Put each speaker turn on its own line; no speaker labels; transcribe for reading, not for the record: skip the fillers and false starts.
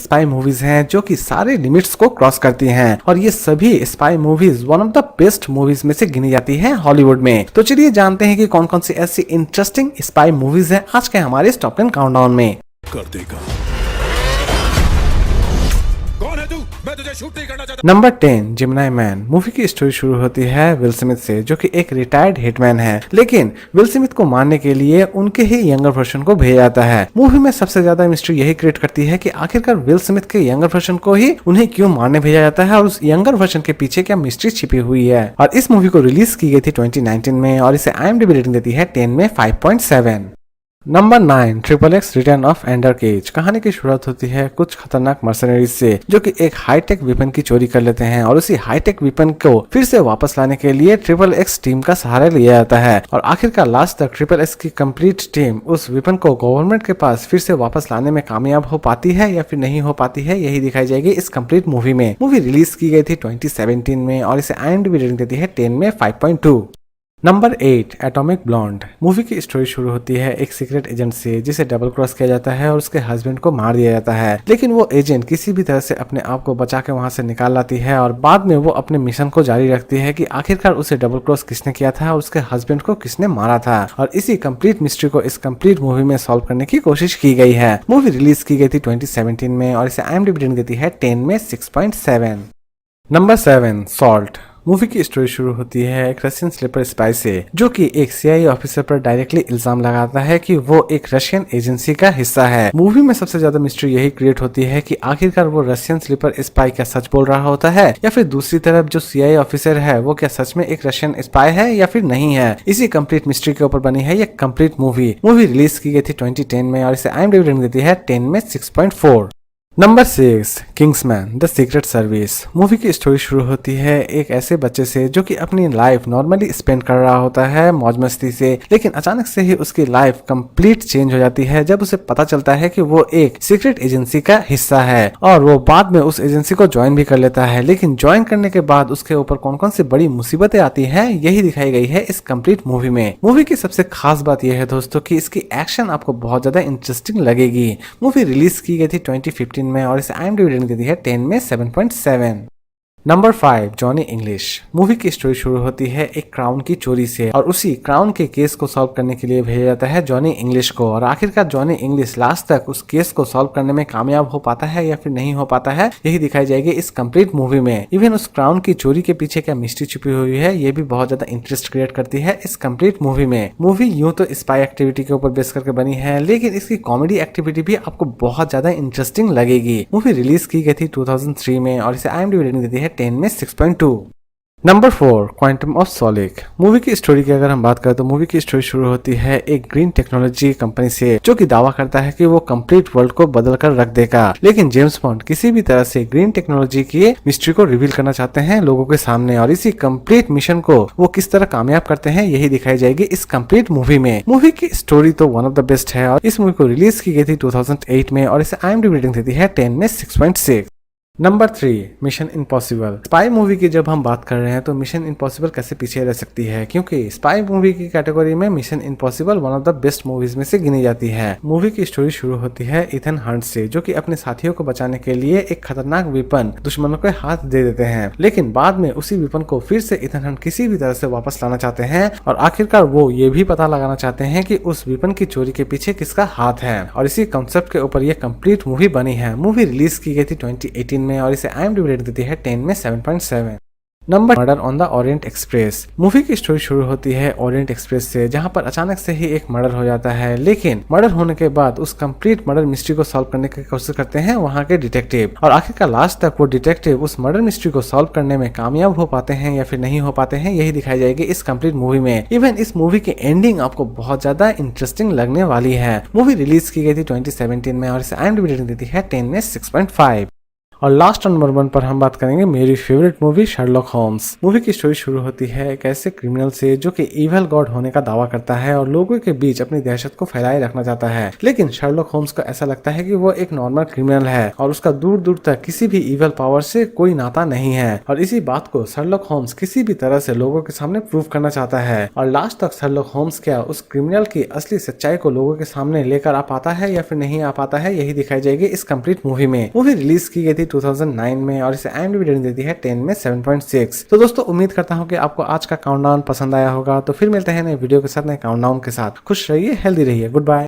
Spy movies हैं जो कि सारे लिमिट्स को क्रॉस करती हैं और ये सभी spy movies one of the best movies में से गिनी जाती है हॉलीवुड में। तो चलिए जानते हैं कि कौन कौन सी ऐसी इंटरेस्टिंग स्पाई मूवीज हैं आज के हमारे टॉप 10 काउंटडाउन में।
कर देगा। कौन है तू? मैं तुझे शूट नहीं करना चाहता।
Number 10 Gemini man. मूवी की स्टोरी शुरू होती है विल स्मिथ से, जो कि एक रिटायर्ड हिटमैन है, लेकिन विल स्मिथ को मारने के लिए उनके ही यंगर वर्जन को भेजा जाता है। मूवी में सबसे ज्यादा मिस्ट्री यही क्रिएट करती है कि आखिरकार विल स्मिथ के यंगर वर्जन को ही उन्हें क्यों मारने भेजा जाता है और उस यंगर वर्जन के पीछे क्या मिस्ट्री छिपी हुई है। और इस मूवी को रिलीज की गई थी 2019 में और इसे IMDb रेटिंग देती है 10 में 5.7। Number 9 triple X return of Xander Cage. कहानी की शुरुआत होती है कुछ खतरनाक मर्सनरीज से जो कि एक हाईटेक वेपन की चोरी कर लेते हैं और उसी हाईटेक वेपन को फिर से वापस लाने के लिए ट्रिपल एक्स टीम का सहारा लिया जाता है और आखिरकार लास्ट तक ट्रिपल एक्स की कंप्लीट टीम उस वेपन को गवर्नमेंट के पास फिर से वापस लाने में कामयाब हो पाती है या फिर नहीं हो पाती है, यही दिखाई जाएगी इस कंप्लीट मूवी में। मूवी रिलीज की गई थी 2017 में और इसे IMDb रेटिंग देती है 10 में 5.2। Number 8 atomic blonde. मूवी की स्टोरी शुरू होती है एक सीक्रेट एजेंट से जिसे डबल क्रॉस किया जाता है और उसके हस्बैंड को मार दिया जाता है, लेकिन वो एजेंट किसी भी तरह से अपने आप को बचा के वहां से निकाल लाती है और बाद में वो अपने मिशन को जारी रखती है कि आखिरकार उसे डबल क्रॉस किसने किया था और उसके हस्बैंड को किसने मारा था। और इसी कंप्लीट मिस्ट्री को इस कंप्लीट मूवी में सॉल्व करने की कोशिश की गई है। मूवी रिलीज की गई थी 2017 में और इसे IMDb रेटिंग देती है 10 में 6.7। Number 7 salt. मूवी की स्टोरी शुरू होती है एक रशियन स्लीपर स्पाई से जो कि एक CIA ऑफिसर पर डायरेक्टली इल्जाम लगाता है कि वो एक रशियन एजेंसी का हिस्सा है। मूवी में सबसे ज्यादा मिस्ट्री यही क्रिएट होती है कि आखिरकार वो रशियन स्लीपर स्पाई क्या सच बोल रहा होता है या फिर दूसरी तरफ जो CIA ऑफिसर है वो क्या सच में एक रशियन स्पाई है या फिर नहीं है। इसी कंप्लीट मिस्ट्री के ऊपर बनी है ये कंप्लीट मूवी। मूवी रिलीज की गई थी 2010 में और इसे IMDb रेटिंग देती है 10 में 6.4। Number 6 Kingsman the secret service. Movie की स्टोरी शुरू होती है एक ऐसे बच्चे से जो कि अपनी लाइफ नॉर्मली स्पेंड कर रहा होता है मौज मस्ती से, लेकिन अचानक से ही उसकी लाइफ कंप्लीट चेंज हो जाती है जब उसे पता चलता है कि वो एक सीक्रेट एजेंसी का हिस्सा है और वो बाद में उस एजेंसी को ज्वाइन भी कर लेता है। लेकिन ज्वाइन करने के बाद उसके ऊपर कौन कौन सी बड़ी मुसीबतें आती है यही दिखाई गई है इस कंप्लीट मूवी में। मूवी की सबसे खास बात यह है दोस्तों कि इसकी एक्शन आपको बहुत ज्यादा इंटरेस्टिंग लगेगी। मूवी रिलीज की गई थी 2015 में और इसे IMDb रेटिंग देती है 10 में 7.7। Number 5 Johnny English. मूवी की स्टोरी शुरू होती है एक क्राउन की चोरी से और उसी क्राउन के केस को सॉल्व करने के लिए भेजा जाता है जॉनी इंग्लिश को और आखिरकार जॉनी इंग्लिश लास्ट तक उस केस को सॉल्व करने में कामयाब हो पाता है या फिर नहीं हो पाता है, यही दिखाई जाएगी इस कंप्लीट मूवी में। इवन उस क्राउन की चोरी के पीछे क्या मिस्ट्री छुपी हुई है ये भी बहुत ज्यादा इंटरेस्ट क्रिएट करती है इस कंप्लीट मूवी में। मूवी यूं तो स्पाई एक्टिविटी के ऊपर बेस करके बनी है, लेकिन इसकी कॉमेडी एक्टिविटी भी आपको बहुत ज्यादा इंटरेस्टिंग लगेगी। मूवी रिलीज की गई थी 2003 में और इसे IMDb रेटिंग देती है 10 में 6.2। Number 4 quantum of solace. Movie की स्टोरी की अगर हम बात करें तो मूवी की स्टोरी शुरू होती है एक ग्रीन टेक्नोलॉजी कंपनी से जो कि दावा करता है कि वो कंप्लीट वर्ल्ड को बदल कर रख देगा, लेकिन जेम्स बॉन्ड किसी भी तरह से ग्रीन टेक्नोलॉजी की मिस्ट्री को रिवील करना चाहते हैं लोगों के सामने और इसी कंप्लीट मिशन को वो किस तरह कामयाब करते हैं यही दिखाई जाएगी इस कंप्लीट मूवी में। मूवी की स्टोरी तो वन ऑफ द बेस्ट है और इस मूवी को रिलीज की गई थी 2008 में और इसे IMDb रेटिंग देती है 10 में 6.6। Number 3 mission impossible. Spy movie की जब हम बात कर रहे हैं तो मिशन इम्पॉसिबल कैसे पीछे रह सकती है, क्योंकि स्पाई मूवी की कैटेगरी में mission impossible one of the best movies में से गिनी जाती है। मूवी की स्टोरी शुरू होती है इथन हंट से जो कि अपने साथियों को बचाने के लिए एक खतरनाक वेपन दुश्मनों के हाथ दे देते हैं, लेकिन बाद में उसी वेपन को फिर से इथन हंट किसी भी तरह से वापस लाना चाहते हैं और आखिरकार वो ये भी पता लगाना चाहते हैं कि उस वेपन की चोरी के पीछे किसका हाथ है और इसी कंसेप्ट के ऊपर ये कंप्लीट मूवी बनी है। मूवी रिलीज की गई थी 2018 में और इसे IMDb रेटिंग देती है 10 में 7.7। Number murder on the Orient express. Movie की स्टोरी शुरू होती है ओरिएंट एक्सप्रेस से जहां पर अचानक से ही एक मर्डर हो जाता है, लेकिन मर्डर होने के बाद उस कंप्लीट मर्डर मिस्ट्री को सॉल्व करने की कोशिश करते हैं वहां के डिटेक्टिव और आखिरकार लास्ट तक वो डिटेक्टिव उस मर्डर मिस्ट्री को सॉल्व करने में कामयाब हो पाते हैं या फिर नहीं हो पाते हैं यही दिखाई जाएगी इस कंप्लीट मूवी में। इवन इस मूवी की एंडिंग आपको बहुत ज्यादा इंटरेस्टिंग लगने वाली है। मूवी रिलीज की गई थी 2017 में और इसे IMDb रेटिंग देती है 10 में 6.5। और लास्ट नंबर 1 पर हम बात करेंगे मेरी favourite movie Sherlock Holmes. Movie की स्टोरी शुरू होती है एक ऐसे क्रिमिनल से जो कि इविल गॉड होने का दावा करता है और लोगों के बीच अपनी दहशत को फैलाए रखना चाहता है। लेकिन शर्लॉक होम्स को ऐसा लगता है कि वो एक नॉर्मल क्रिमिनल है और उसका दूर दूर तक किसी भी इविल पावर से कोई नाता नहीं है, और इसी बात को शर्लॉक होम्स किसी भी तरह से लोगों के सामने प्रूव करना चाहता है। और लास्ट तक शर्लॉक होम्स क्या उस क्रिमिनल की असली सच्चाई को लोगों के सामने लेकर आ पाता है या फिर नहीं आ पाता है, यही दिखाई जाएगी इस कंप्लीट मूवी में। मूवी रिलीज की गई थी 2009 में और इसे IMDb रेटिंग देती है 10 में 7.6। तो दोस्तों उम्मीद करता हूँ कि आपको आज का काउंटडाउन पसंद आया होगा। तो फिर मिलते हैं नए वीडियो के साथ, नए काउंटडाउन के साथ। खुश रहिए, हेल्दी रहिए, गुड बाय।